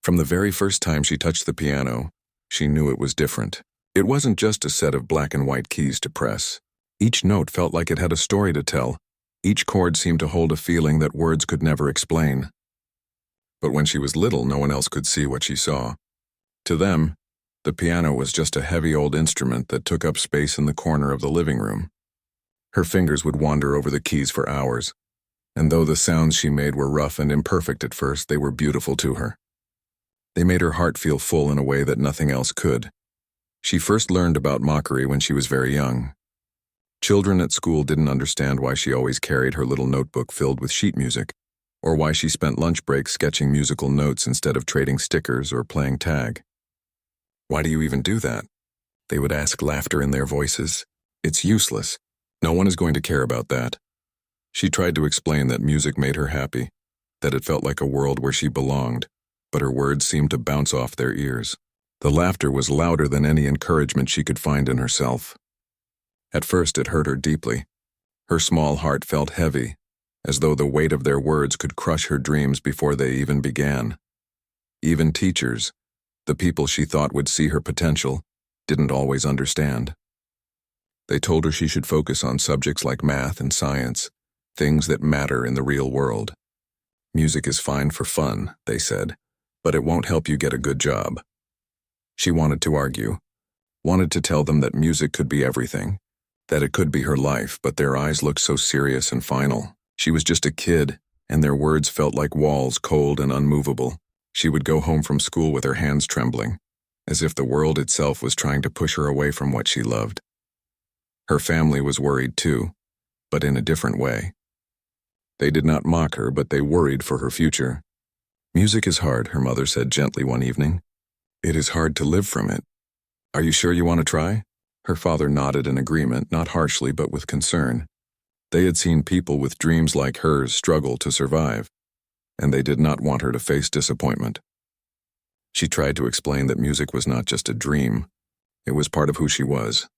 From the very first time she touched the piano, she knew it was different. It wasn't just a set of black and white keys to press. Each note felt like it had a story to tell. Each chord seemed to hold a feeling that words could never explain. But when she was little, no one else could see what she saw. To them, the piano was just a heavy old instrument that took up space in the corner of the living room. Her fingers would wander over the keys for hours, and though the sounds she made were rough and imperfect at first, they were beautiful to her. They made her heart feel full in a way that nothing else could. She first learned about mockery when she was very young. Children at school didn't understand why she always carried her little notebook filled with sheet music, or why she spent lunch breaks sketching musical notes instead of trading stickers or playing tag. "Why do you even do that?" they would ask, laughter in their voices. "It's useless. No one is going to care about that." She tried to explain that music made her happy, that it felt like a world where she belonged, but her words seemed to bounce off their ears. The laughter was louder than any encouragement she could find in herself. At first it hurt her deeply. Her small heart felt heavy, as though the weight of their words could crush her dreams before they even began. Even teachers, the people she thought would see her potential, didn't always understand. They told her she should focus on subjects like math and science, things that matter in the real world. "Music is fine for fun," they said, "but it won't help you get a good job." She wanted to argue, wanted to tell them that music could be everything, that it could be her life, but their eyes looked so serious and final. She was just a kid, and their words felt like walls, cold and unmovable. She would go home from school with her hands trembling, as if the world itself was trying to push her away from what she loved. Her family was worried too, but in a different way. They did not mock her, but they worried for her future. "Music is hard," her mother said gently one evening. "It is hard to live from it. Are you sure you want to try?" Her father nodded in agreement, not harshly but with concern. They had seen people with dreams like hers struggle to survive, and they did not want her to face disappointment. She tried to explain that music was not just a dream, it was part of who she was.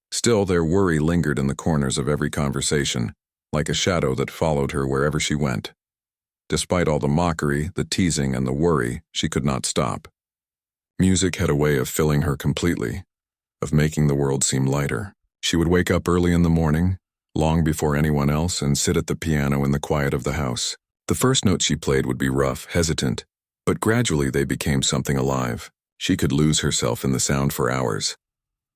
Still, their worry lingered in the corners of every conversation, like a shadow that followed her wherever she went. Despite all the mockery, the teasing, and the worry, she could not stop. Music had a way of filling her completely, of making the world seem lighter. She would wake up early in the morning, long before anyone else, and sit at the piano in the quiet of the house. The first notes she played would be rough, hesitant, but gradually they became something alive. She could lose herself in the sound for hours,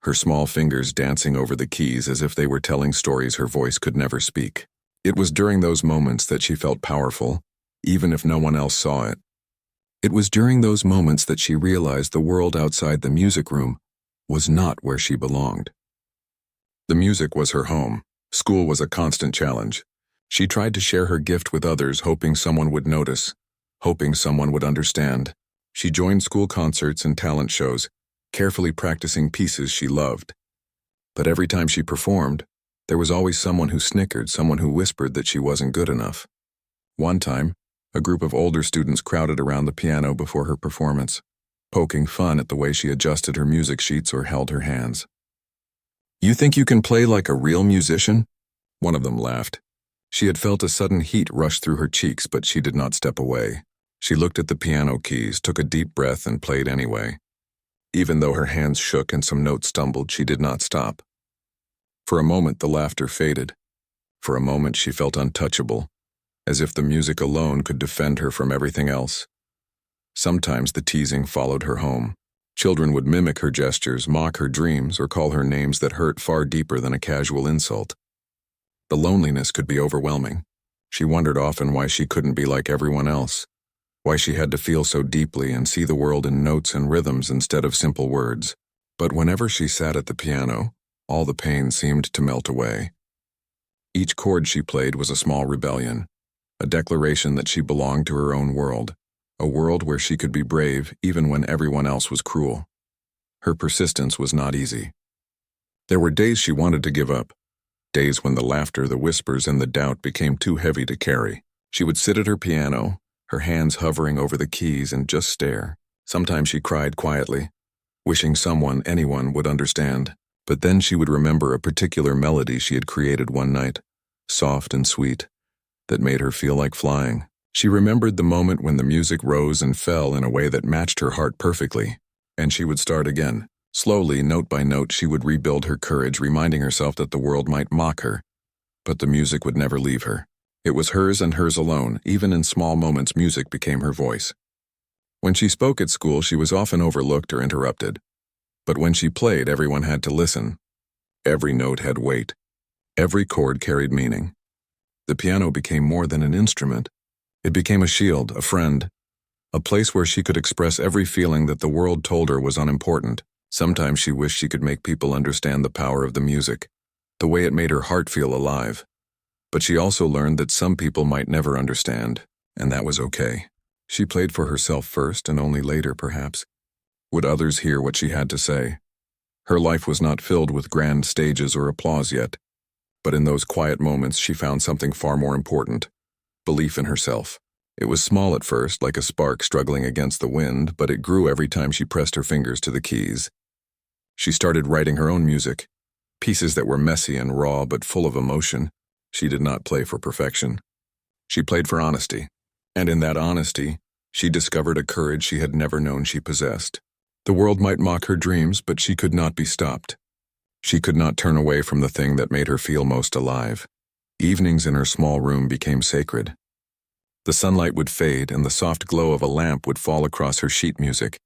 her small fingers dancing over the keys as if they were telling stories her voice could never speak. It was during those moments that she felt powerful, even if no one else saw it. It was during those moments that she realized the world outside the music room was not where she belonged. The music was her home. School was a constant challenge. She tried to share her gift with others, hoping someone would notice, hoping someone would understand. She joined school concerts and talent shows, carefully practicing pieces she loved. But every time she performed, there was always someone who snickered, someone who whispered that she wasn't good enough. One time, a group of older students crowded around the piano before her performance, poking fun at the way she adjusted her music sheets or held her hands. "You think you can play like a real musician?" One of them laughed. She had felt a sudden heat rush through her cheeks, but she did not step away. She looked at the piano keys, took a deep breath, and played anyway. Even though her hands shook and some notes stumbled, she did not stop. For a moment, the laughter faded. For a moment, she felt untouchable, as if the music alone could defend her from everything else. Sometimes the teasing followed her home. Children would mimic her gestures, mock her dreams, or call her names that hurt far deeper than a casual insult. The loneliness could be overwhelming. She wondered often why she couldn't be like everyone else, why she had to feel so deeply and see the world in notes and rhythms instead of simple words. But whenever she sat at the piano, all the pain seemed to melt away. Each chord she played was a small rebellion, a declaration that she belonged to her own world, a world where she could be brave even when everyone else was cruel. Her persistence was not easy. There were days she wanted to give up, days when the laughter, the whispers, and the doubt became too heavy to carry. She would sit at her piano, her hands hovering over the keys, and just stare. Sometimes she cried quietly, wishing someone, anyone, would understand. But then she would remember a particular melody she had created one night, soft and sweet, that made her feel like flying. She remembered the moment when the music rose and fell in a way that matched her heart perfectly, and she would start again. Slowly, note by note, she would rebuild her courage, reminding herself that the world might mock her, but the music would never leave her. It was hers and hers alone. Even in small moments, music became her voice. When she spoke at school, she was often overlooked or interrupted. But when she played, everyone had to listen. Every note had weight. Every chord carried meaning. The piano became more than an instrument. It became a shield, a friend, a place where she could express every feeling that the world told her was unimportant. Sometimes she wished she could make people understand the power of the music, the way it made her heart feel alive. But she also learned that some people might never understand, and that was okay. She played for herself first, and only later, perhaps, would others hear what she had to say. Her life was not filled with grand stages or applause yet, but in those quiet moments she found something far more important: belief in herself. It was small at first, like a spark struggling against the wind, but it grew every time she pressed her fingers to the keys. She started writing her own music, pieces that were messy and raw but full of emotion. She did not play for perfection. She played for honesty, and in that honesty, she discovered a courage she had never known she possessed. The world might mock her dreams, but she could not be stopped. She could not turn away from the thing that made her feel most alive. Evenings in her small room became sacred. The sunlight would fade, and the soft glow of a lamp would fall across her sheet music.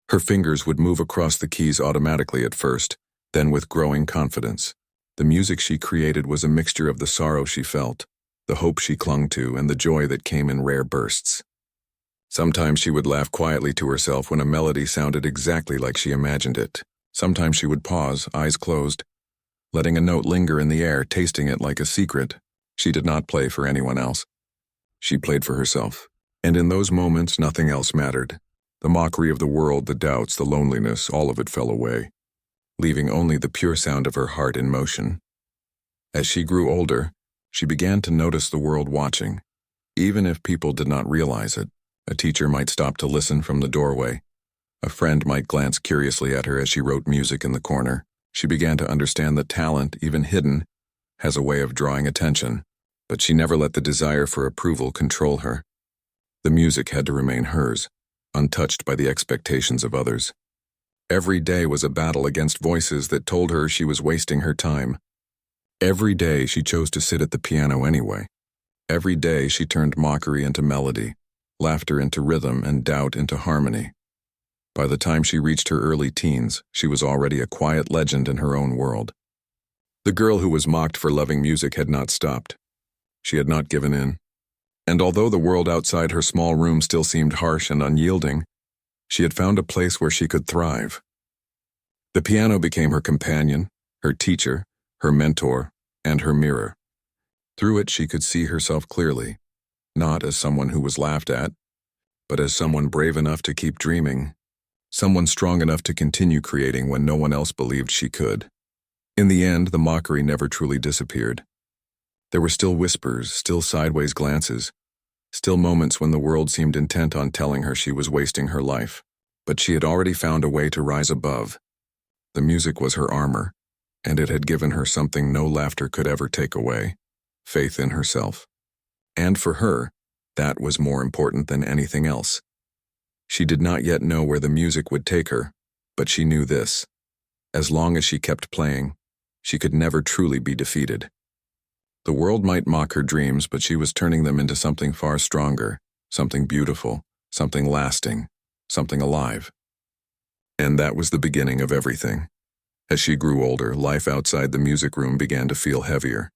Her fingers would move across the keys automatically at first, then with growing confidence. The music she created was a mixture of the sorrow she felt, the hope she clung to, and the joy that came in rare bursts. Sometimes she would laugh quietly to herself when a melody sounded exactly like she imagined it. Sometimes she would pause, eyes closed, letting a note linger in the air, tasting it like a secret. She did not play for anyone else. She played for herself. And in those moments, nothing else mattered. The mockery of the world, the doubts, the loneliness, all of it fell away, leaving only the pure sound of her heart in motion. As she grew older, she began to notice the world watching. Even if people did not realize it, a teacher might stop to listen from the doorway. A friend might glance curiously at her as she wrote music in the corner. She began to understand that talent, even hidden, has a way of drawing attention, but she never let the desire for approval control her. The music had to remain hers, untouched by the expectations of others. Every day was a battle against voices that told her she was wasting her time. Every day she chose to sit at the piano anyway. Every day she turned mockery into melody, laughter into rhythm, and doubt into harmony. By the time she reached her early teens, she was already a quiet legend in her own world. The girl who was mocked for loving music had not stopped. She had not given in. And although the world outside her small room still seemed harsh and unyielding, she had found a place where she could thrive. The piano became her companion, her teacher, her mentor, and her mirror. Through it she could see herself clearly, not as someone who was laughed at, but as someone brave enough to keep dreaming, someone strong enough to continue creating when no one else believed she could. In the end, the mockery never truly disappeared. There were still whispers, still sideways glances, still moments when the world seemed intent on telling her she was wasting her life. But she had already found a way to rise above. The music was her armor, and it had given her something no laughter could ever take away: faith in herself. And for her, that was more important than anything else. She did not yet know where the music would take her, but she knew this: as long as she kept playing, she could never truly be defeated. The world might mock her dreams, but she was turning them into something far stronger, something beautiful, something lasting, something alive. And that was the beginning of everything. As she grew older, life outside the music room began to feel heavier.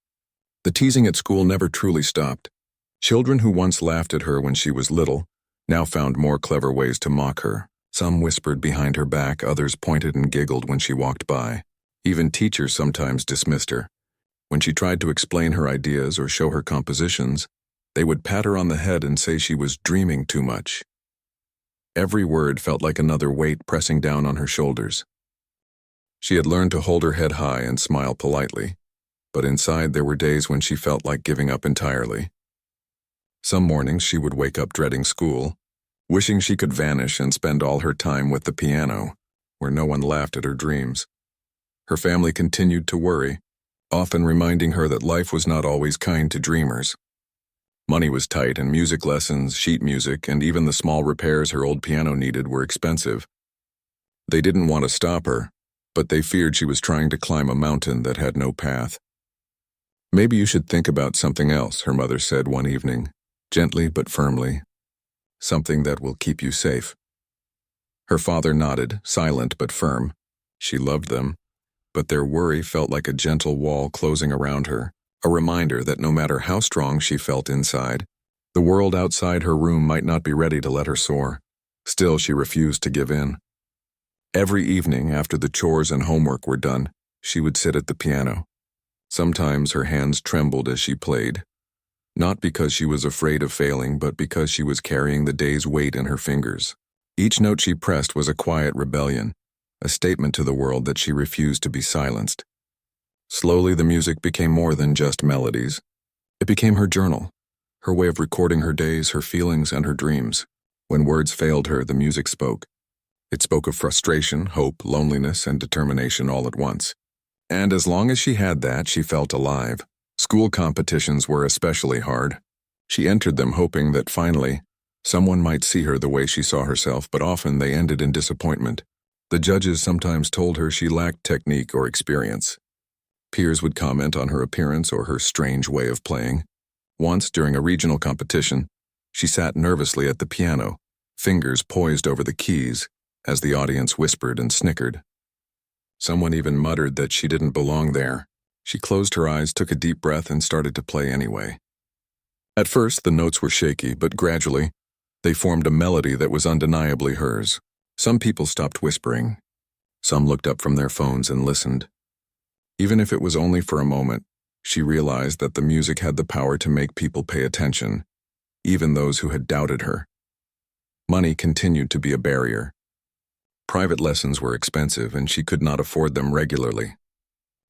The teasing at school never truly stopped. Children who once laughed at her when she was little now found more clever ways to mock her. Some whispered behind her back, others pointed and giggled when she walked by. Even teachers sometimes dismissed her. When she tried to explain her ideas or show her compositions, they would pat her on the head and say she was dreaming too much. Every word felt like another weight pressing down on her shoulders. She had learned to hold her head high and smile politely, but inside there were days when she felt like giving up entirely. Some mornings she would wake up dreading school, wishing she could vanish and spend all her time with the piano, where no one laughed at her dreams. Her family continued to worry, often reminding her that life was not always kind to dreamers. Money was tight, and music lessons, sheet music, and even the small repairs her old piano needed were expensive. They didn't want to stop her, but they feared she was trying to climb a mountain that had no path. "Maybe you should think about something else," her mother said one evening, gently but firmly. "Something that will keep you safe." Her father nodded, silent but firm. She loved them, but their worry felt like a gentle wall closing around her, a reminder that no matter how strong she felt inside, the world outside her room might not be ready to let her soar. Still, she refused to give in. Every evening, after the chores and homework were done, she would sit at the piano. Sometimes her hands trembled as she played, not because she was afraid of failing, but because she was carrying the day's weight in her fingers. Each note she pressed was a quiet rebellion, a statement to the world that she refused to be silenced. Slowly, the music became more than just melodies. It became her journal, her way of recording her days, her feelings, and her dreams. When words failed her, the music spoke. It spoke of frustration, hope, loneliness, and determination all at once. And as long as she had that, she felt alive. School competitions were especially hard. She entered them hoping that finally, someone might see her the way she saw herself, but often they ended in disappointment. The judges sometimes told her she lacked technique or experience. Peers would comment on her appearance or her strange way of playing. Once, during a regional competition, she sat nervously at the piano, fingers poised over the keys, as the audience whispered and snickered. Someone even muttered that she didn't belong there. She closed her eyes, took a deep breath, and started to play anyway. At first, the notes were shaky, but gradually, they formed a melody that was undeniably hers. Some people stopped whispering. Some looked up from their phones and listened. Even if it was only for a moment, she realized that the music had the power to make people pay attention, even those who had doubted her. Money continued to be a barrier. Private lessons were expensive, and she could not afford them regularly.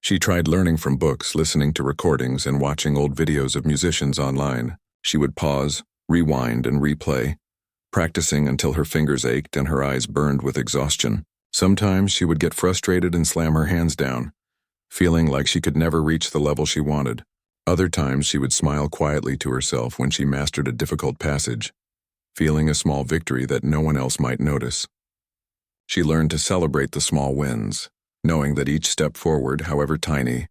She tried learning from books, listening to recordings, and watching old videos of musicians online. She would pause, rewind, and replay, practicing until her fingers ached and her eyes burned with exhaustion. Sometimes she would get frustrated and slam her hands down, feeling like she could never reach the level she wanted. Other times she would smile quietly to herself when she mastered a difficult passage, feeling a small victory that no one else might notice. She learned to celebrate the small wins, knowing that each step forward, however tiny,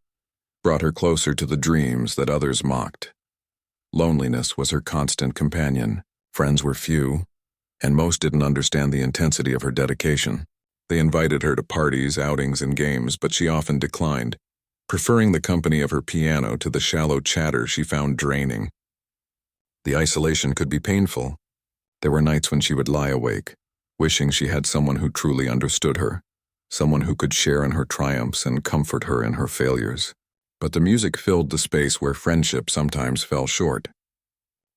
brought her closer to the dreams that others mocked. Loneliness was her constant companion. Friends were few, and most didn't understand the intensity of her dedication. They invited her to parties, outings, and games, but she often declined, preferring the company of her piano to the shallow chatter she found draining. The isolation could be painful. There were nights when she would lie awake, wishing she had someone who truly understood her, someone who could share in her triumphs and comfort her in her failures. But the music filled the space where friendship sometimes fell short.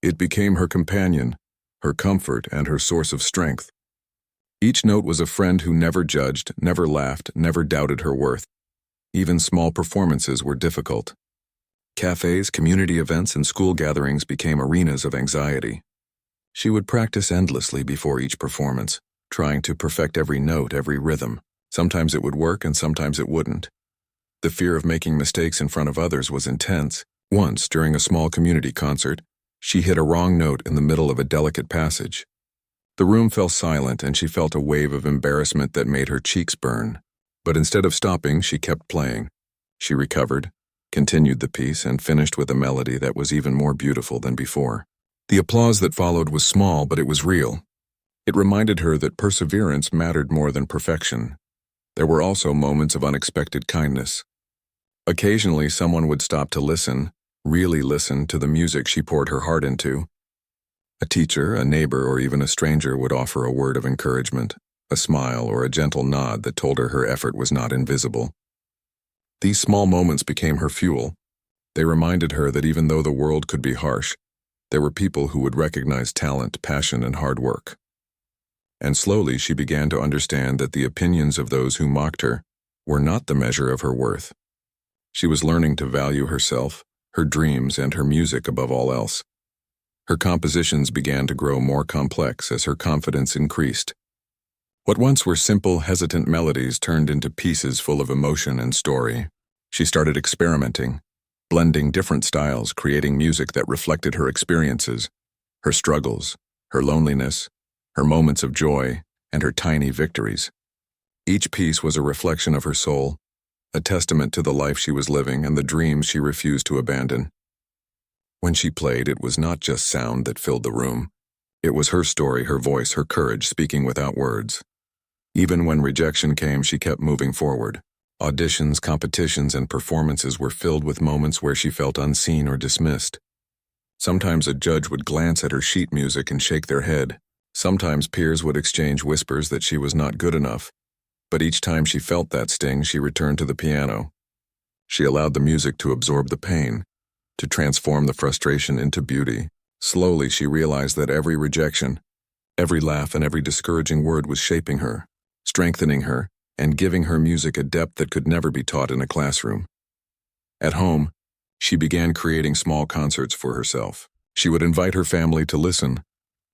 It became her companion, her comfort, and her source of strength. Each note was a friend who never judged, never laughed, never doubted her worth. Even small performances were difficult. Cafes, community events, and school gatherings became arenas of anxiety. She would practice endlessly before each performance, trying to perfect every note, every rhythm. Sometimes it would work and sometimes it wouldn't. The fear of making mistakes in front of others was intense. Once, during a small community concert, she hit a wrong note in the middle of a delicate passage. The room fell silent and she felt a wave of embarrassment that made her cheeks burn. But instead of stopping, she kept playing. She recovered, continued the piece, and finished with a melody that was even more beautiful than before. The applause that followed was small, but it was real. It reminded her that perseverance mattered more than perfection. There were also moments of unexpected kindness. Occasionally, someone would stop to listen, really listen to the music she poured her heart into. A teacher, a neighbor, or even a stranger would offer a word of encouragement, a smile, or a gentle nod that told her effort was not invisible. These small moments became her fuel. They reminded her that even though the world could be harsh, there were people who would recognize talent, passion, and hard work. And slowly she began to understand that the opinions of those who mocked her were not the measure of her worth. She was learning to value herself, her dreams, and her music above all else. Her compositions began to grow more complex as her confidence increased. What once were simple, hesitant melodies turned into pieces full of emotion and story. She started experimenting, blending different styles, creating music that reflected her experiences, her struggles, her loneliness, her moments of joy, and her tiny victories. Each piece was a reflection of her soul, a testament to the life she was living and the dreams she refused to abandon. When she played, it was not just sound that filled the room. It was her story, her voice, her courage speaking without words. Even when rejection came, she kept moving forward. Auditions, competitions, and performances were filled with moments where she felt unseen or dismissed. Sometimes a judge would glance at her sheet music and shake their head. Sometimes peers would exchange whispers that she was not good enough. But each time she felt that sting, she returned to the piano. She allowed the music to absorb the pain, to transform the frustration into beauty. Slowly, she realized that every rejection, every laugh, and every discouraging word was shaping her, strengthening her, and giving her music a depth that could never be taught in a classroom. At home, she began creating small concerts for herself. She would invite her family to listen,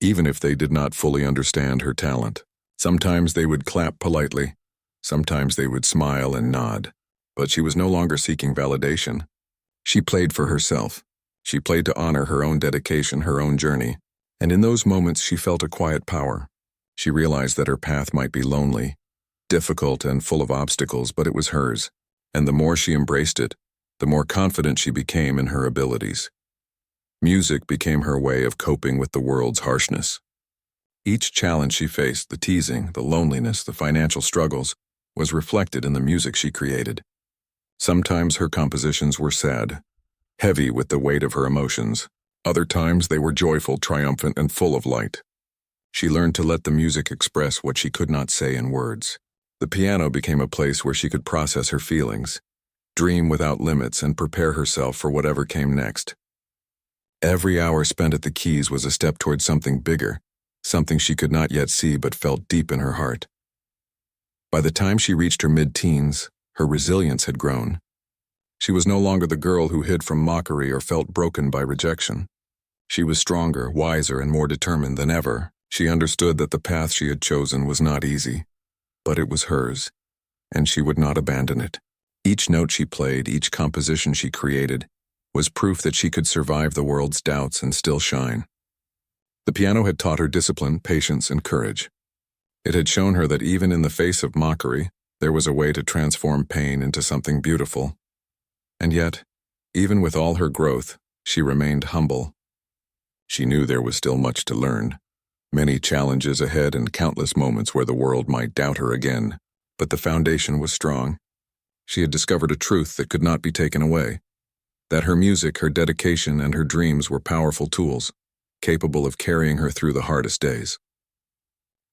even if they did not fully understand her talent. Sometimes they would clap politely, sometimes they would smile and nod, but she was no longer seeking validation. She played for herself. She played to honor her own dedication, her own journey, and in those moments she felt a quiet power. She realized that her path might be lonely, difficult, and full of obstacles, but it was hers, and the more she embraced it, the more confident she became in her abilities. Music became her way of coping with the world's harshness. Each challenge she faced, the teasing, the loneliness, the financial struggles, was reflected in the music she created. Sometimes her compositions were sad, heavy with the weight of her emotions. Other times they were joyful, triumphant, and full of light. She learned to let the music express what she could not say in words. The piano became a place where she could process her feelings, dream without limits, and prepare herself for whatever came next. Every hour spent at the keys was a step toward something bigger, something she could not yet see but felt deep in her heart. By the time she reached her mid-teens, her resilience had grown. She was no longer the girl who hid from mockery or felt broken by rejection. She was stronger, wiser, and more determined than ever. She understood that the path she had chosen was not easy, but it was hers, and she would not abandon it. Each note she played, each composition she created, was proof that she could survive the world's doubts and still shine. The piano had taught her discipline, patience, and courage. It had shown her that even in the face of mockery, there was a way to transform pain into something beautiful. And yet, even with all her growth, she remained humble. She knew there was still much to learn, many challenges ahead and countless moments where the world might doubt her again, but the foundation was strong. She had discovered a truth that could not be taken away, that her music, her dedication, and her dreams were powerful tools, capable of carrying her through the hardest days.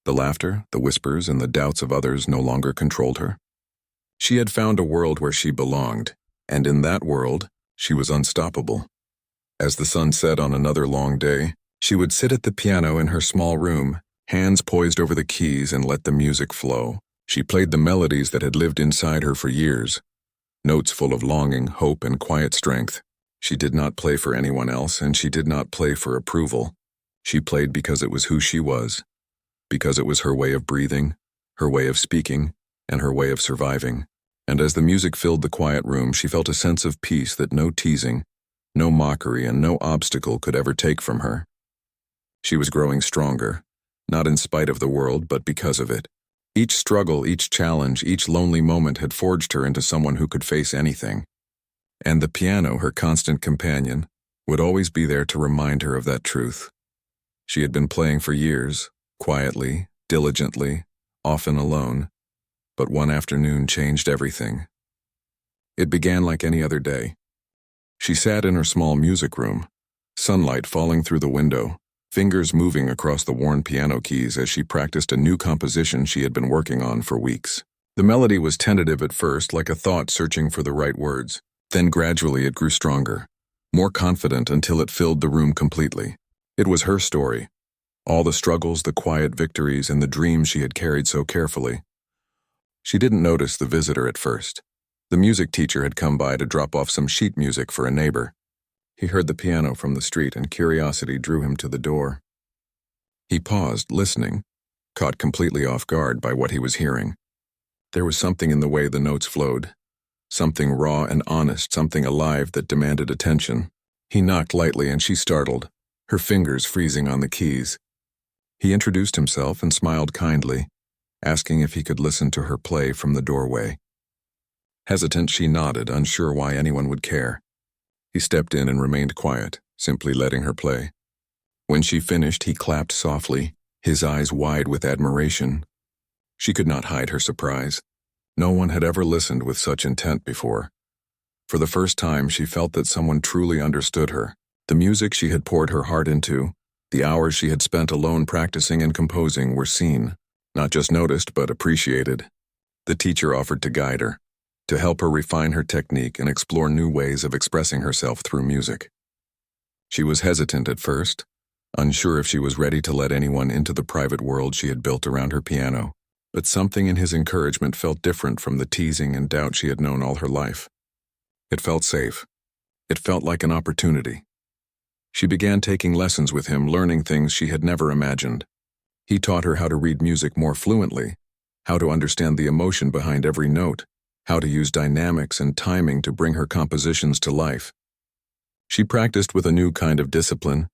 The laughter, the whispers, and the doubts of others no longer controlled her. She had found a world where she belonged, and in that world, she was unstoppable. As the sun set on another long day, she would sit at the piano in her small room, hands poised over the keys, and let the music flow. She played the melodies that had lived inside her for years, notes full of longing, hope, and quiet strength. She did not play for anyone else, and she did not play for approval. She played because it was who she was, because it was her way of breathing, her way of speaking, and her way of surviving. And as the music filled the quiet room, she felt a sense of peace that no teasing, no mockery, and no obstacle could ever take from her. She was growing stronger, not in spite of the world, but because of it. Each struggle, each challenge, each lonely moment had forged her into someone who could face anything. And the piano, her constant companion, would always be there to remind her of that truth. She had been playing for years, quietly, diligently, often alone, but one afternoon changed everything. It began like any other day. She sat in her small music room, sunlight falling through the window, fingers moving across the worn piano keys as she practiced a new composition she had been working on for weeks. The melody was tentative at first, like a thought searching for the right words. Then gradually it grew stronger, more confident until it filled the room completely. It was her story, all the struggles, the quiet victories, and the dreams she had carried so carefully. She didn't notice the visitor at first. The music teacher had come by to drop off some sheet music for a neighbor. He heard the piano from the street, and curiosity drew him to the door. He paused, listening, caught completely off guard by what he was hearing. There was something in the way the notes flowed, Something raw and honest, something alive that demanded attention. He knocked lightly and she startled, her fingers freezing on the keys. He introduced himself and smiled kindly, asking if he could listen to her play from the doorway. Hesitant, she nodded, unsure why anyone would care. He stepped in and remained quiet, simply letting her play. When she finished, he clapped softly, his eyes wide with admiration. She could not hide her surprise. No one had ever listened with such intent before. For the first time, she felt that someone truly understood her. The music she had poured her heart into, the hours she had spent alone practicing and composing were seen, not just noticed but appreciated. The teacher offered to guide her, to help her refine her technique and explore new ways of expressing herself through music. She was hesitant at first, unsure if she was ready to let anyone into the private world she had built around her piano, but something in his encouragement felt different from the teasing and doubt she had known all her life. It felt safe. It felt like an opportunity. She began taking lessons with him, learning things she had never imagined. He taught her how to read music more fluently, how to understand the emotion behind every note, how to use dynamics and timing to bring her compositions to life. She practiced with a new kind of discipline,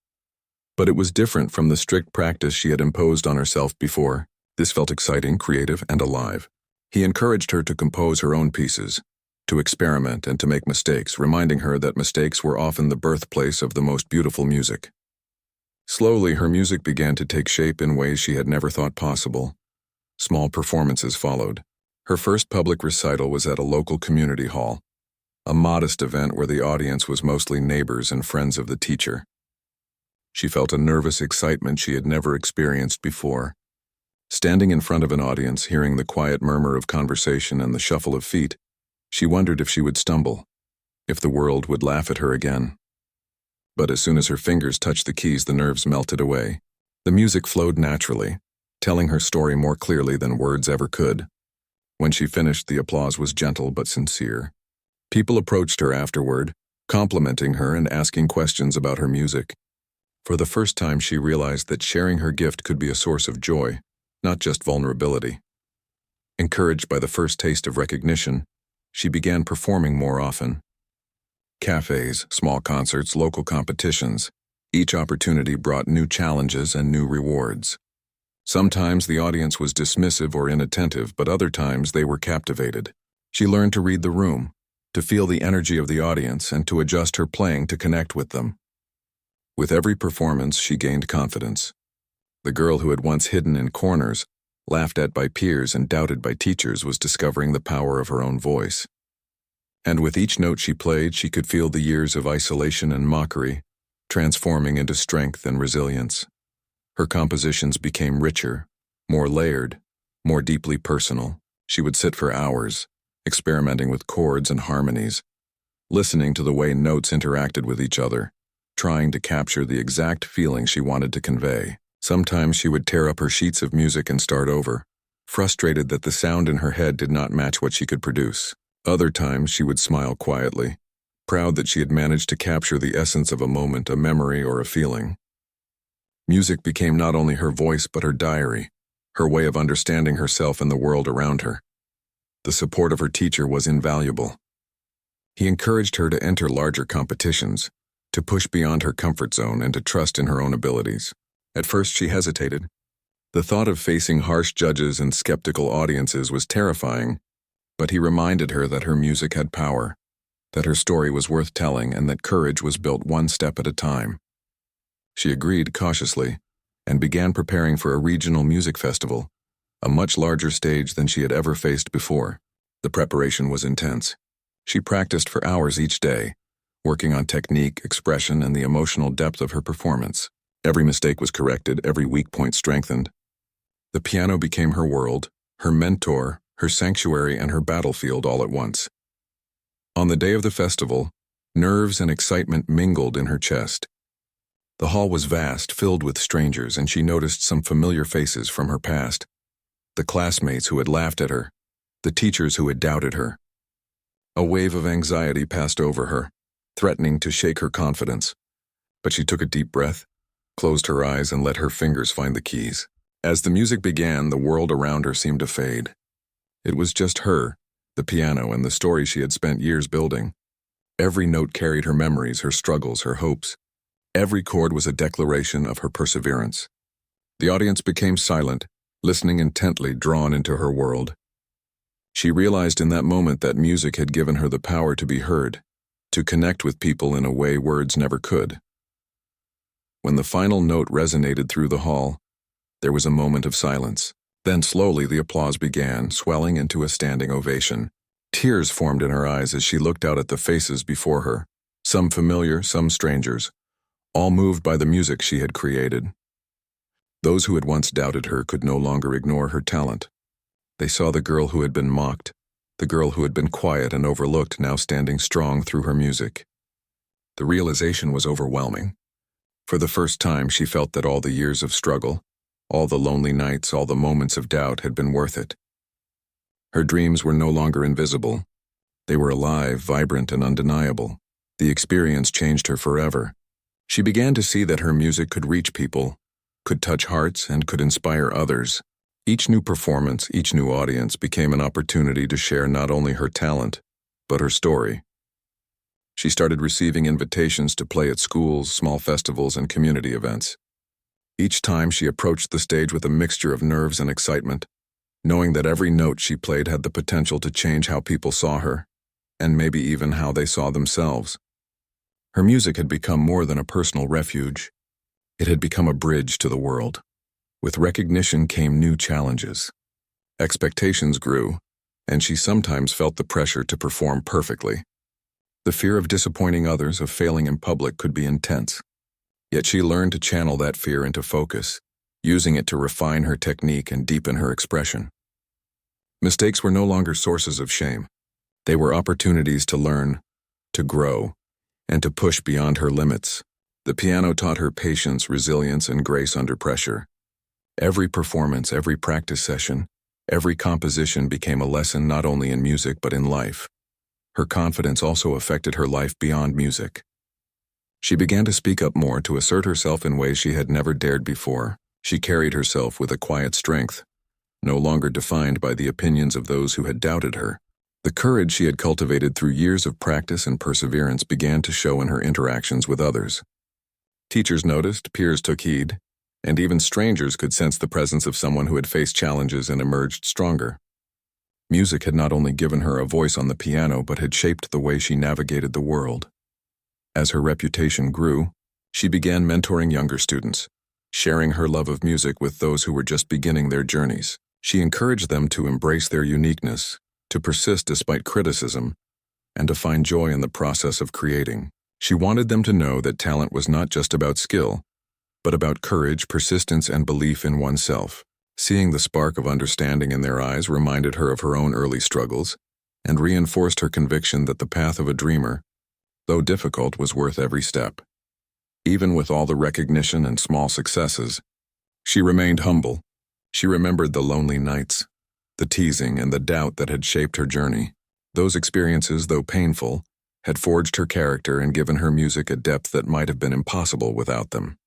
but it was different from the strict practice she had imposed on herself before. This felt exciting, creative, and alive. He encouraged her to compose her own pieces, to experiment and to make mistakes, reminding her that mistakes were often the birthplace of the most beautiful music. Slowly, her music began to take shape in ways she had never thought possible. Small performances followed. Her first public recital was at a local community hall, a modest event where the audience was mostly neighbors and friends of the teacher. She felt a nervous excitement she had never experienced before. Standing in front of an audience, hearing the quiet murmur of conversation and the shuffle of feet, she wondered if she would stumble, if the world would laugh at her again. But as soon as her fingers touched the keys, the nerves melted away. The music flowed naturally, telling her story more clearly than words ever could. When she finished, the applause was gentle but sincere. People approached her afterward, complimenting her and asking questions about her music. For the first time, she realized that sharing her gift could be a source of joy, not just vulnerability. Encouraged by the first taste of recognition, she began performing more often. Cafes, small concerts, local competitions. Each opportunity brought new challenges and new rewards. Sometimes the audience was dismissive or inattentive, but other times they were captivated. She learned to read the room, to feel the energy of the audience, and to adjust her playing to connect with them. With every performance, she gained confidence. The girl who had once hidden in corners, laughed at by peers and doubted by teachers, was discovering the power of her own voice. And with each note she played, she could feel the years of isolation and mockery transforming into strength and resilience. Her compositions became richer, more layered, more deeply personal. She would sit for hours, experimenting with chords and harmonies, listening to the way notes interacted with each other, trying to capture the exact feeling she wanted to convey. Sometimes she would tear up her sheets of music and start over, frustrated that the sound in her head did not match what she could produce. Other times she would smile quietly, proud that she had managed to capture the essence of a moment, a memory, or a feeling. Music became not only her voice but her diary, her way of understanding herself and the world around her. The support of her teacher was invaluable. He encouraged her to enter larger competitions, to push beyond her comfort zone and to trust in her own abilities. At first she hesitated. The thought of facing harsh judges and skeptical audiences was terrifying, but he reminded her that her music had power, that her story was worth telling, and that courage was built one step at a time. She agreed cautiously and began preparing for a regional music festival, a much larger stage than she had ever faced before. The preparation was intense. She practiced for hours each day, working on technique, expression, and the emotional depth of her performance. Every mistake was corrected, every weak point strengthened. The piano became her world, her mentor, her sanctuary, and her battlefield all at once. On the day of the festival, nerves and excitement mingled in her chest. The hall was vast, filled with strangers, and she noticed some familiar faces from her past. The classmates who had laughed at her, the teachers who had doubted her. A wave of anxiety passed over her, threatening to shake her confidence. But she took a deep breath, closed her eyes, and let her fingers find the keys. As the music began, the world around her seemed to fade. It was just her, the piano, and the story she had spent years building. Every note carried her memories, her struggles, her hopes. Every chord was a declaration of her perseverance. The audience became silent, listening intently, drawn into her world. She realized in that moment that music had given her the power to be heard, to connect with people in a way words never could. When the final note resonated through the hall, there was a moment of silence. Then slowly the applause began, swelling into a standing ovation. Tears formed in her eyes as she looked out at the faces before her, some familiar, some strangers, all moved by the music she had created. Those who had once doubted her could no longer ignore her talent. They saw the girl who had been mocked, the girl who had been quiet and overlooked, now standing strong through her music. The realization was overwhelming. For the first time, she felt that all the years of struggle, all the lonely nights, all the moments of doubt had been worth it. Her dreams were no longer invisible. They were alive, vibrant, and undeniable. The experience changed her forever. She began to see that her music could reach people, could touch hearts, and could inspire others. Each new performance, each new audience became an opportunity to share not only her talent, but her story. She started receiving invitations to play at schools, small festivals, and community events. Each time she approached the stage with a mixture of nerves and excitement, knowing that every note she played had the potential to change how people saw her, and maybe even how they saw themselves. Her music had become more than a personal refuge. It had become a bridge to the world. With recognition came new challenges. Expectations grew, and she sometimes felt the pressure to perform perfectly. The fear of disappointing others, of failing in public, could be intense. Yet she learned to channel that fear into focus, using it to refine her technique and deepen her expression. Mistakes were no longer sources of shame. They were opportunities to learn, to grow, and to push beyond her limits. The piano taught her patience, resilience, and grace under pressure. Every performance, every practice session, every composition became a lesson not only in music but in life. Her confidence also affected her life beyond music. She began to speak up more, to assert herself in ways she had never dared before. She carried herself with a quiet strength, no longer defined by the opinions of those who had doubted her. The courage she had cultivated through years of practice and perseverance began to show in her interactions with others. Teachers noticed, peers took heed, and even strangers could sense the presence of someone who had faced challenges and emerged stronger. Music had not only given her a voice on the piano, but had shaped the way she navigated the world. As her reputation grew, she began mentoring younger students, sharing her love of music with those who were just beginning their journeys. She encouraged them to embrace their uniqueness, to persist despite criticism, and to find joy in the process of creating. She wanted them to know that talent was not just about skill, but about courage, persistence, and belief in oneself. Seeing the spark of understanding in their eyes reminded her of her own early struggles and reinforced her conviction that the path of a dreamer, though difficult, was worth every step. Even with all the recognition and small successes, she remained humble. She remembered the lonely nights, the teasing, and the doubt that had shaped her journey. Those experiences, though painful, had forged her character and given her music a depth that might have been impossible without them.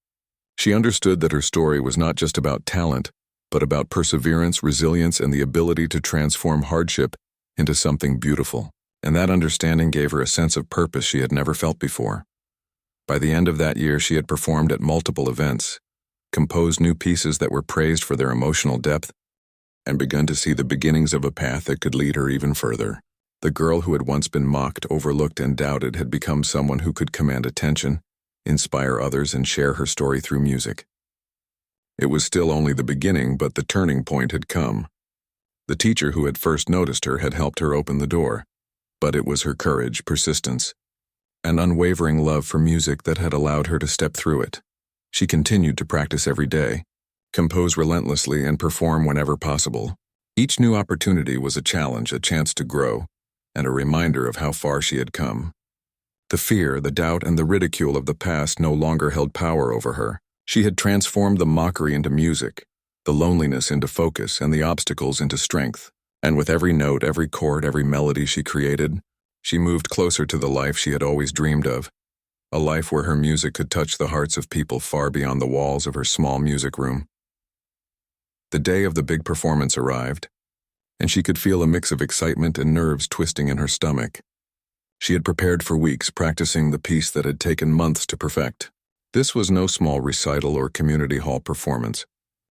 She understood that her story was not just about talent, but about perseverance, resilience, and the ability to transform hardship into something beautiful. And that understanding gave her a sense of purpose she had never felt before. By the end of that year, she had performed at multiple events, composed new pieces that were praised for their emotional depth, and begun to see the beginnings of a path that could lead her even further. The girl who had once been mocked, overlooked, and doubted had become someone who could command attention, inspire others, and share her story through music. It was still only the beginning, but the turning point had come. The teacher who had first noticed her had helped her open the door, but it was her courage, persistence, and unwavering love for music that had allowed her to step through it. She continued to practice every day, compose relentlessly, and perform whenever possible. Each new opportunity was a challenge, a chance to grow, and a reminder of how far she had come. The fear, the doubt, and the ridicule of the past no longer held power over her. She had transformed the mockery into music, the loneliness into focus, and the obstacles into strength. And with every note, every chord, every melody she created, she moved closer to the life she had always dreamed of, a life where her music could touch the hearts of people far beyond the walls of her small music room. The day of the big performance arrived, and she could feel a mix of excitement and nerves twisting in her stomach. She had prepared for weeks, practicing the piece that had taken months to perfect. This was no small recital or community hall performance.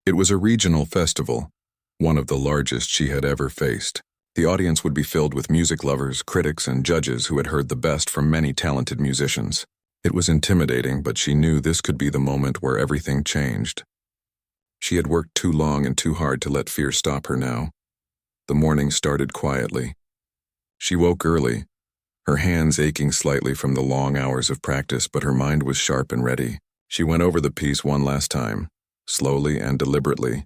It was a regional festival, one of the largest she had ever faced. The audience would be filled with music lovers, critics, and judges who had heard the best from many talented musicians. It was intimidating, but she knew this could be the moment where everything changed. She had worked too long and too hard to let fear stop her now. The morning started quietly. She woke early, her hands aching slightly from the long hours of practice, but her mind was sharp and ready. She went over the piece one last time, slowly and deliberately,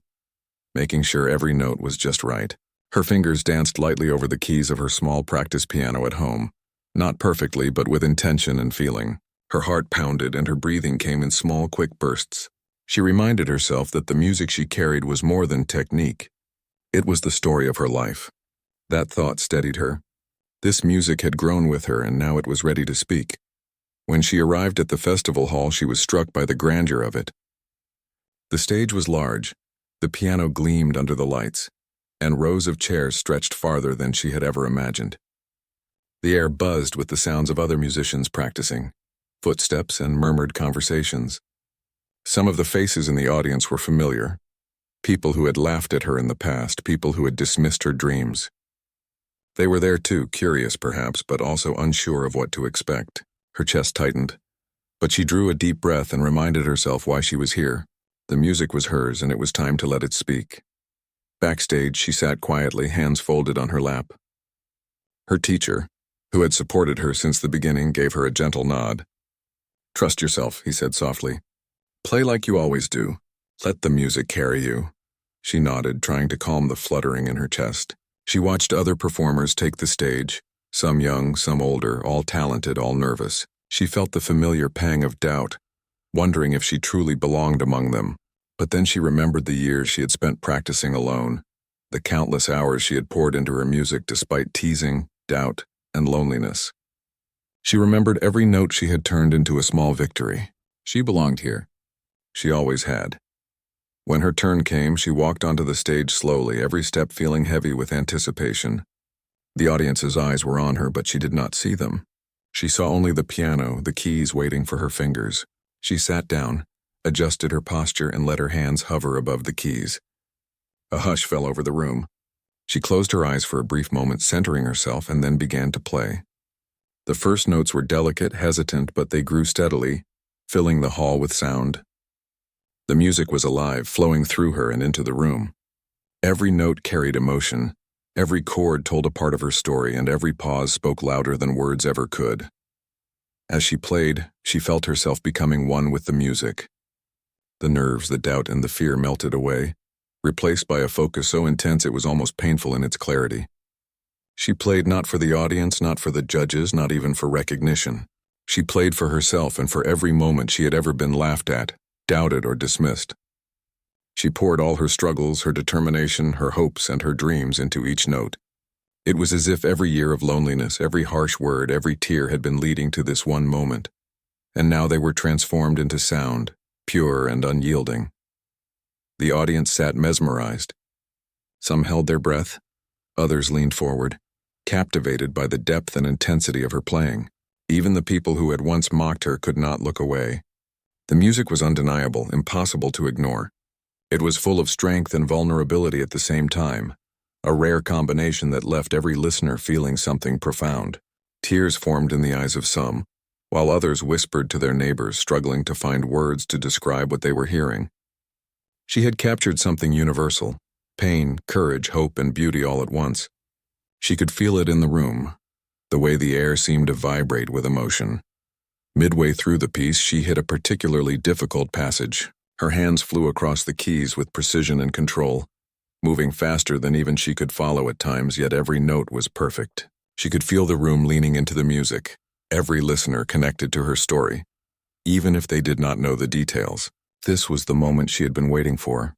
making sure every note was just right. Her fingers danced lightly over the keys of her small practice piano at home, not perfectly, but with intention and feeling. Her heart pounded and her breathing came in small, quick bursts. She reminded herself that the music she carried was more than technique. It was the story of her life. That thought steadied her. This music had grown with her, and now it was ready to speak. When she arrived at the festival hall, she was struck by the grandeur of it. The stage was large, the piano gleamed under the lights, and rows of chairs stretched farther than she had ever imagined. The air buzzed with the sounds of other musicians practicing, footsteps and murmured conversations. Some of the faces in the audience were familiar, people who had laughed at her in the past, people who had dismissed her dreams. They were there too, curious perhaps, but also unsure of what to expect. Her chest tightened, but she drew a deep breath and reminded herself why she was here. The music was hers, and it was time to let it speak. Backstage, she sat quietly, hands folded on her lap. Her teacher, who had supported her since the beginning, gave her a gentle nod. "Trust yourself," he said softly. "Play like you always do. Let the music carry you." She nodded, trying to calm the fluttering in her chest. She watched other performers take the stage, some young, some older, all talented, all nervous. She felt the familiar pang of doubt, wondering if she truly belonged among them. But then she remembered the years she had spent practicing alone, the countless hours she had poured into her music despite teasing, doubt, and loneliness. She remembered every note she had turned into a small victory. She belonged here. She always had. When her turn came, she walked onto the stage slowly, every step feeling heavy with anticipation. The audience's eyes were on her, but she did not see them. She saw only the piano, the keys waiting for her fingers. She sat down, adjusted her posture, and let her hands hover above the keys. A hush fell over the room. She closed her eyes for a brief moment, centering herself, and then began to play. The first notes were delicate, hesitant, but they grew steadily, filling the hall with sound. The music was alive, flowing through her and into the room. Every note carried emotion. Every chord told a part of her story, and every pause spoke louder than words ever could. As she played, she felt herself becoming one with the music. The nerves, the doubt, and the fear melted away, replaced by a focus so intense it was almost painful in its clarity. She played not for the audience, not for the judges, not even for recognition. She played for herself and for every moment she had ever been laughed at, doubted, or dismissed. She poured all her struggles, her determination, her hopes, and her dreams into each note. It was as if every year of loneliness, every harsh word, every tear had been leading to this one moment, and now they were transformed into sound, pure and unyielding. The audience sat mesmerized. Some held their breath, others leaned forward, captivated by the depth and intensity of her playing. Even the people who had once mocked her could not look away. The music was undeniable, impossible to ignore. It was full of strength and vulnerability at the same time, a rare combination that left every listener feeling something profound. Tears formed in the eyes of some, while others whispered to their neighbors, struggling to find words to describe what they were hearing. She had captured something universal: pain, courage, hope, and beauty all at once. She could feel it in the room, the way the air seemed to vibrate with emotion. Midway through the piece, she hit a particularly difficult passage. Her hands flew across the keys with precision and control, moving faster than even she could follow at times, yet every note was perfect. She could feel the room leaning into the music, every listener connected to her story, even if they did not know the details. This was the moment she had been waiting for,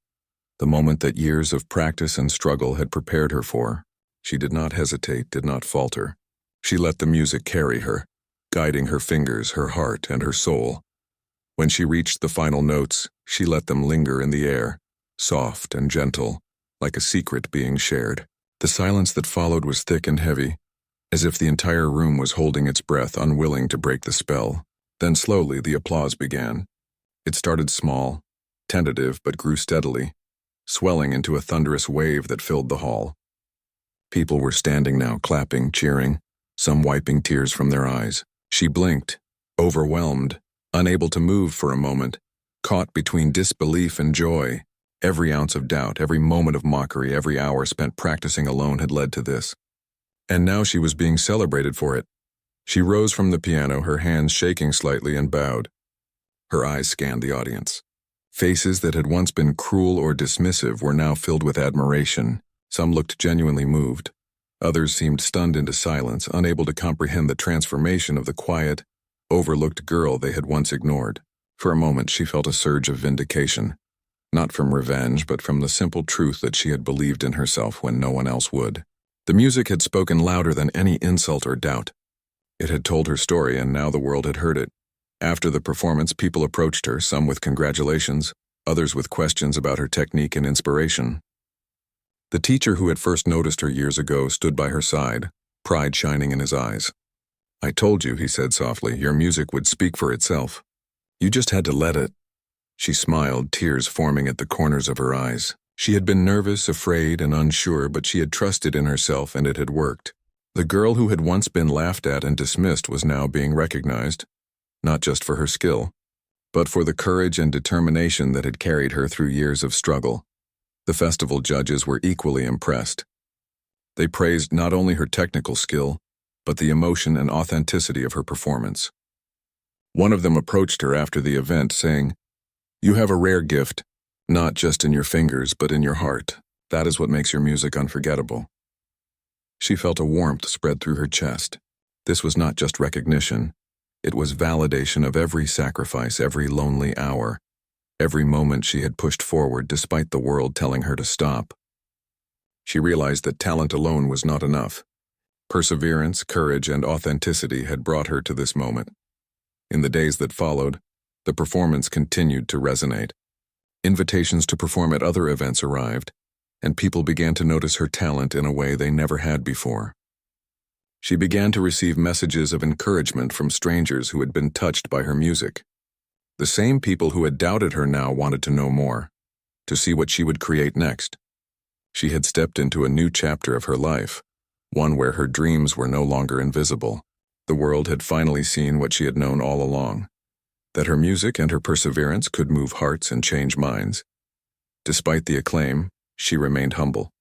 the moment that years of practice and struggle had prepared her for. She did not hesitate, did not falter. She let the music carry her, guiding her fingers, her heart, and her soul. When she reached the final notes, she let them linger in the air, soft and gentle, like a secret being shared. The silence that followed was thick and heavy, as if the entire room was holding its breath, unwilling to break the spell. Then slowly the applause began. It started small, tentative, but grew steadily, swelling into a thunderous wave that filled the hall. People were standing now, clapping, cheering, some wiping tears from their eyes. She blinked, overwhelmed, unable to move for a moment, caught between disbelief and joy. Every ounce of doubt, every moment of mockery, every hour spent practicing alone had led to this. And now she was being celebrated for it. She rose from the piano, her hands shaking slightly, and bowed. Her eyes scanned the audience. Faces that had once been cruel or dismissive were now filled with admiration. Some looked genuinely moved. Others seemed stunned into silence, unable to comprehend the transformation of the quiet, overlooked girl they had once ignored. For a moment she felt a surge of vindication. Not from revenge, but from the simple truth that she had believed in herself when no one else would. The music had spoken louder than any insult or doubt. It had told her story, and now the world had heard it. After the performance, people approached her, some with congratulations, others with questions about her technique and inspiration. The teacher who had first noticed her years ago stood by her side, pride shining in his eyes. "I told you," he said softly, "your music would speak for itself. You just had to let it." She smiled, tears forming at the corners of her eyes. She had been nervous, afraid, and unsure, but she had trusted in herself, and it had worked. The girl who had once been laughed at and dismissed was now being recognized, not just for her skill, but for the courage and determination that had carried her through years of struggle. The festival judges were equally impressed. They praised not only her technical skill, but the emotion and authenticity of her performance. One of them approached her after the event, saying, "You have a rare gift, not just in your fingers, but in your heart. That is what makes your music unforgettable." She felt a warmth spread through her chest. This was not just recognition. It was validation of every sacrifice, every lonely hour, every moment she had pushed forward despite the world telling her to stop. She realized that talent alone was not enough. Perseverance, courage, and authenticity had brought her to this moment. In the days that followed, the performance continued to resonate. Invitations to perform at other events arrived, and people began to notice her talent in a way they never had before. She began to receive messages of encouragement from strangers who had been touched by her music. The same people who had doubted her now wanted to know more, to see what she would create next. She had stepped into a new chapter of her life, one where her dreams were no longer invisible. The world had finally seen what she had known all along, that her music and her perseverance could move hearts and change minds. Despite the acclaim, she remained humble.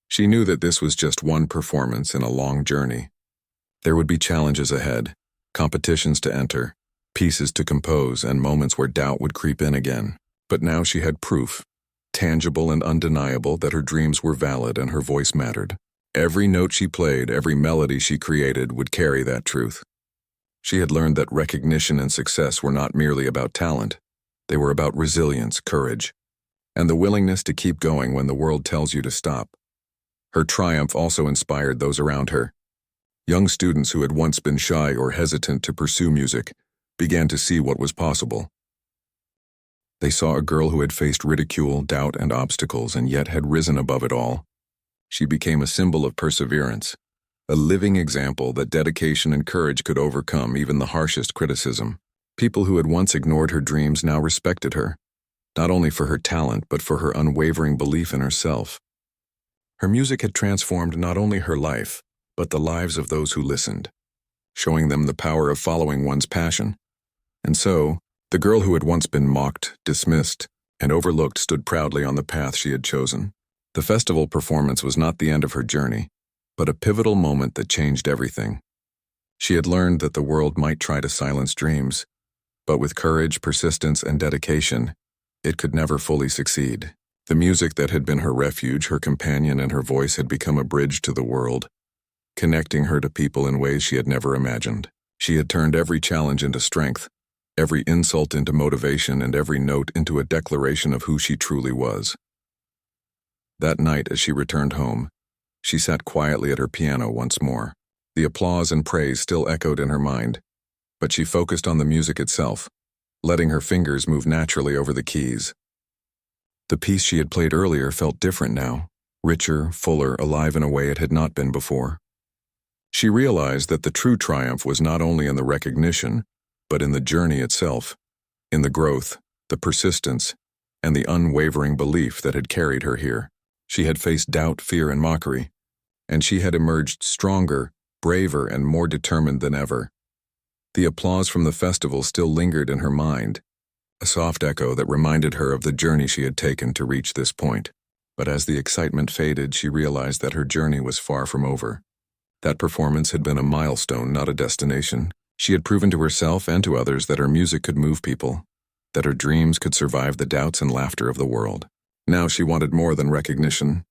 She knew that this was just one performance in a long journey. There would be challenges ahead, competitions to enter, pieces to compose, and moments where doubt would creep in again. But now she had proof, tangible and undeniable, that her dreams were valid and her voice mattered. Every note she played, every melody she created would carry that truth. She had learned that recognition and success were not merely about talent. They were about resilience, courage, and the willingness to keep going when the world tells you to stop. Her triumph also inspired those around her. Young students who had once been shy or hesitant to pursue music began to see what was possible. They saw a girl who had faced ridicule, doubt, and obstacles, and yet had risen above it all. She became a symbol of perseverance, a living example that dedication and courage could overcome even the harshest criticism. People who had once ignored her dreams now respected her, not only for her talent, but for her unwavering belief in herself. Her music had transformed not only her life, but the lives of those who listened, showing them the power of following one's passion. And so, the girl who had once been mocked, dismissed, and overlooked stood proudly on the path she had chosen. The festival performance was not the end of her journey, but a pivotal moment that changed everything. She had learned that the world might try to silence dreams, but with courage, persistence, and dedication, it could never fully succeed. The music that had been her refuge, her companion, and her voice had become a bridge to the world, connecting her to people in ways she had never imagined. She had turned every challenge into strength, every insult into motivation, and every note into a declaration of who she truly was. That night, as she returned home, she sat quietly at her piano once more. The applause and praise still echoed in her mind, but she focused on the music itself, letting her fingers move naturally over the keys. The piece she had played earlier felt different now, richer, fuller, alive in a way it had not been before. She realized that the true triumph was not only in the recognition, but in the journey itself, in the growth, the persistence, and the unwavering belief that had carried her here. She had faced doubt, fear, and mockery, and she had emerged stronger, braver, and more determined than ever. The applause from the festival still lingered in her mind, a soft echo that reminded her of the journey she had taken to reach this point. But as the excitement faded, she realized that her journey was far from over. That performance had been a milestone, not a destination. She had proven to herself and to others that her music could move people, that her dreams could survive the doubts and laughter of the world. Now she wanted more than recognition.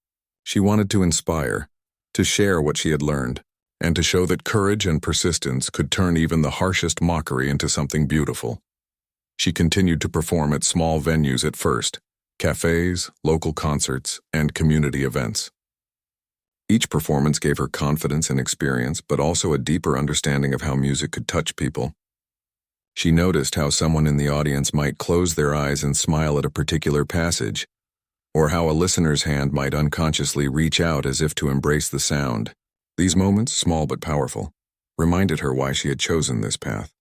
She wanted to inspire, to share what she had learned, and to show that courage and persistence could turn even the harshest mockery into something beautiful. She continued to perform at small venues at first, cafes, local concerts, and community events. Each performance gave her confidence and experience, but also a deeper understanding of how music could touch people. She noticed how someone in the audience might close their eyes and smile at a particular passage, or how a listener's hand might unconsciously reach out as if to embrace the sound. These moments, small but powerful, reminded her why she had chosen this path.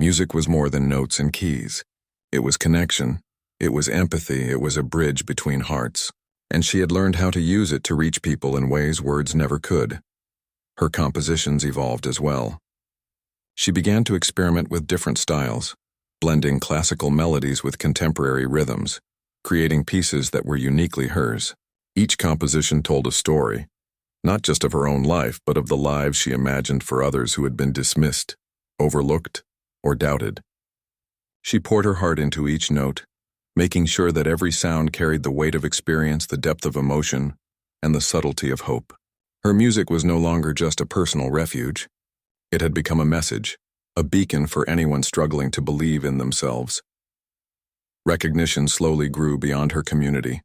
Music was more than notes and keys. It was connection, it was empathy, it was a bridge between hearts, and she had learned how to use it to reach people in ways words never could. Her compositions evolved as well. She began to experiment with different styles, blending classical melodies with contemporary rhythms, creating pieces that were uniquely hers. Each composition told a story, not just of her own life, but of the lives she imagined for others who had been dismissed, overlooked, or doubted. She poured her heart into each note, making sure that every sound carried the weight of experience, the depth of emotion, and the subtlety of hope. Her music was no longer just a personal refuge. It had become a message, a beacon for anyone struggling to believe in themselves. Recognition slowly grew beyond her community.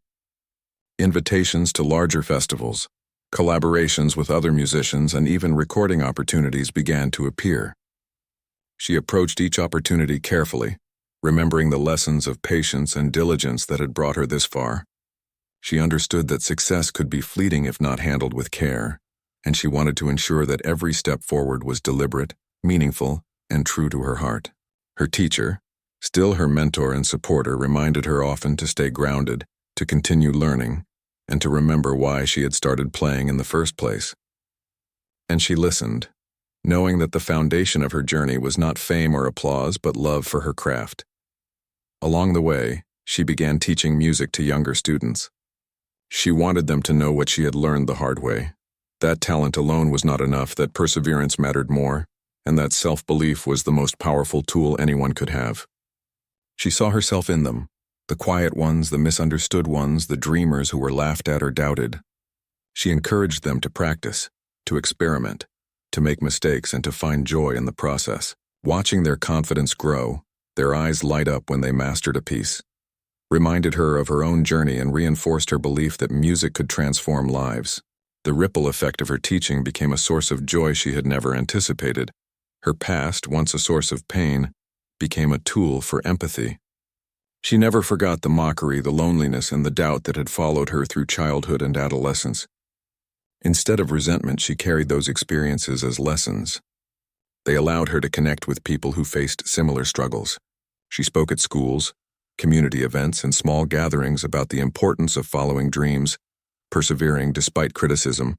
Invitations to larger festivals, collaborations with other musicians, and even recording opportunities began to appear. She approached each opportunity carefully, remembering the lessons of patience and diligence that had brought her this far. She understood that success could be fleeting if not handled with care, and she wanted to ensure that every step forward was deliberate, meaningful, and true to her heart. Her teacher, still her mentor and supporter, reminded her often to stay grounded, to continue learning, and to remember why she had started playing in the first place. And she listened, knowing that the foundation of her journey was not fame or applause, but love for her craft. Along the way, she began teaching music to younger students. She wanted them to know what she had learned the hard way. That talent alone was not enough, that perseverance mattered more, and that self-belief was the most powerful tool anyone could have. She saw herself in them, the quiet ones, the misunderstood ones, the dreamers who were laughed at or doubted. She encouraged them to practice, to experiment, to make mistakes, and to find joy in the process. Watching their confidence grow, their eyes light up when they mastered a piece, reminded her of her own journey and reinforced her belief that music could transform lives. The ripple effect of her teaching became a source of joy she had never anticipated. Her past, once a source of pain, became a tool for empathy. She never forgot the mockery, the loneliness, and the doubt that had followed her through childhood and adolescence. Instead of resentment, she carried those experiences as lessons. They allowed her to connect with people who faced similar struggles. She spoke at schools, community events, and small gatherings about the importance of following dreams, persevering despite criticism,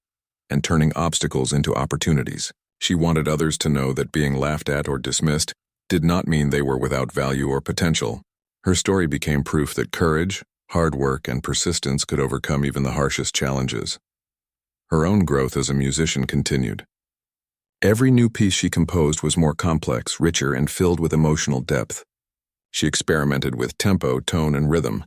and turning obstacles into opportunities. She wanted others to know that being laughed at or dismissed did not mean they were without value or potential. Her story became proof that courage, hard work, and persistence could overcome even the harshest challenges. Her own growth as a musician continued. Every new piece she composed was more complex, richer, and filled with emotional depth. She experimented with tempo, tone, and rhythm,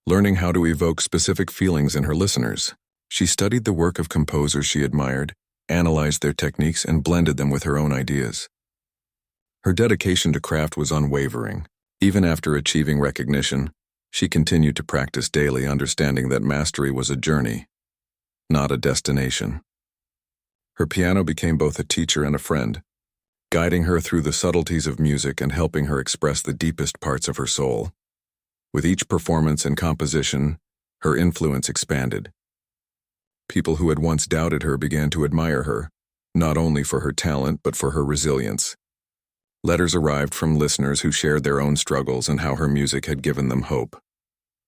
learning how to evoke specific feelings in her listeners. She studied the work of composers she admired, analyzed their techniques, and blended them with her own ideas. Her dedication to craft was unwavering. Even after achieving recognition, she continued to practice daily, understanding that mastery was a journey, not a destination. Her piano became both a teacher and a friend, guiding her through the subtleties of music and helping her express the deepest parts of her soul. With each performance and composition, her influence expanded. People who had once doubted her began to admire her, not only for her talent but for her resilience. Letters arrived from listeners who shared their own struggles and how her music had given them hope.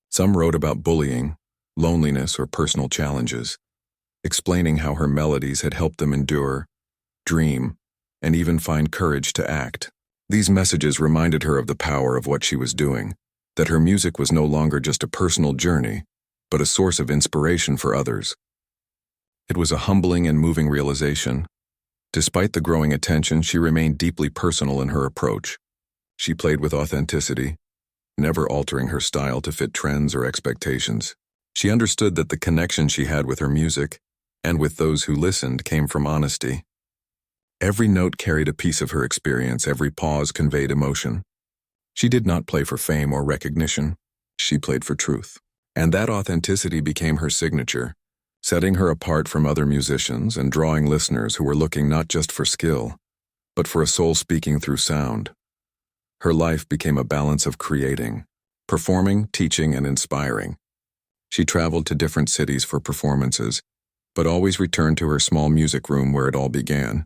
Some wrote about bullying, loneliness, or personal challenges, explaining how her melodies had helped them endure, dream, and even find courage to act. These messages reminded her of the power of what she was doing, that her music was no longer just a personal journey, but a source of inspiration for others. It was a humbling and moving realization. Despite the growing attention, she remained deeply personal in her approach. She played with authenticity, never altering her style to fit trends or expectations. She understood that the connection she had with her music, and with those who listened, came from honesty. Every note carried a piece of her experience, every pause conveyed emotion. She did not play for fame or recognition, she played for truth. And that authenticity became her signature, setting her apart from other musicians and drawing listeners who were looking not just for skill, but for a soul speaking through sound. Her life became a balance of creating, performing, teaching, and inspiring. She traveled to different cities for performances, but always returned to her small music room where it all began.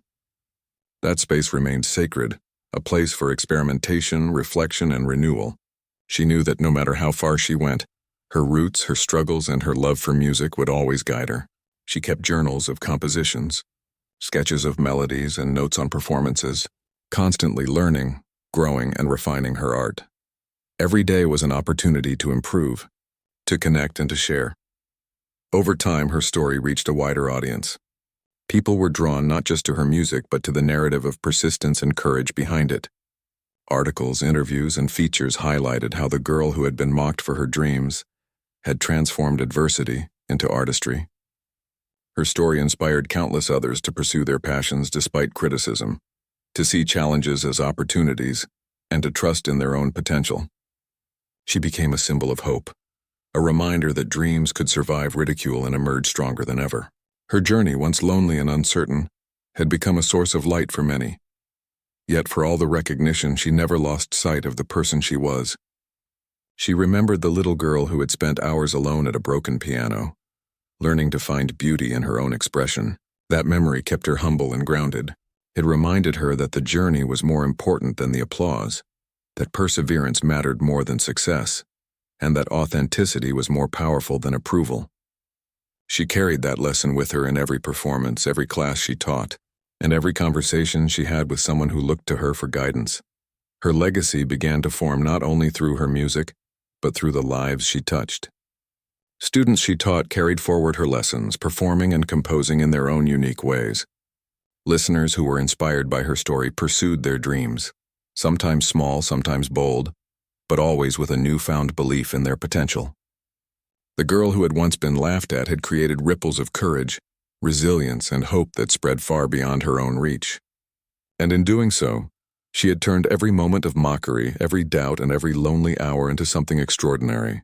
That space remained sacred, a place for experimentation, reflection, and renewal. She knew that no matter how far she went, her roots, her struggles, and her love for music would always guide her. She kept journals of compositions, sketches of melodies, and notes on performances, constantly learning, growing, and refining her art. Every day was an opportunity to improve, to connect, and to share. Over time, her story reached a wider audience. People were drawn not just to her music but to the narrative of persistence and courage behind it. Articles, interviews, and features highlighted how the girl who had been mocked for her dreams had transformed adversity into artistry. Her story inspired countless others to pursue their passions despite criticism, to see challenges as opportunities, and to trust in their own potential. She became a symbol of hope, a reminder that dreams could survive ridicule and emerge stronger than ever. Her journey, once lonely and uncertain, had become a source of light for many. Yet for all the recognition, she never lost sight of the person she was. She remembered the little girl who had spent hours alone at a broken piano, learning to find beauty in her own expression. That memory kept her humble and grounded. It reminded her that the journey was more important than the applause, that perseverance mattered more than success, and that authenticity was more powerful than approval. She carried that lesson with her in every performance, every class she taught, and every conversation she had with someone who looked to her for guidance. Her legacy began to form not only through her music, but through the lives she touched. Students she taught carried forward her lessons, performing and composing in their own unique ways. Listeners who were inspired by her story pursued their dreams, sometimes small, sometimes bold, but always with a newfound belief in their potential. The girl who had once been laughed at had created ripples of courage, resilience, and hope that spread far beyond her own reach. And in doing so, she had turned every moment of mockery, every doubt, and every lonely hour into something extraordinary.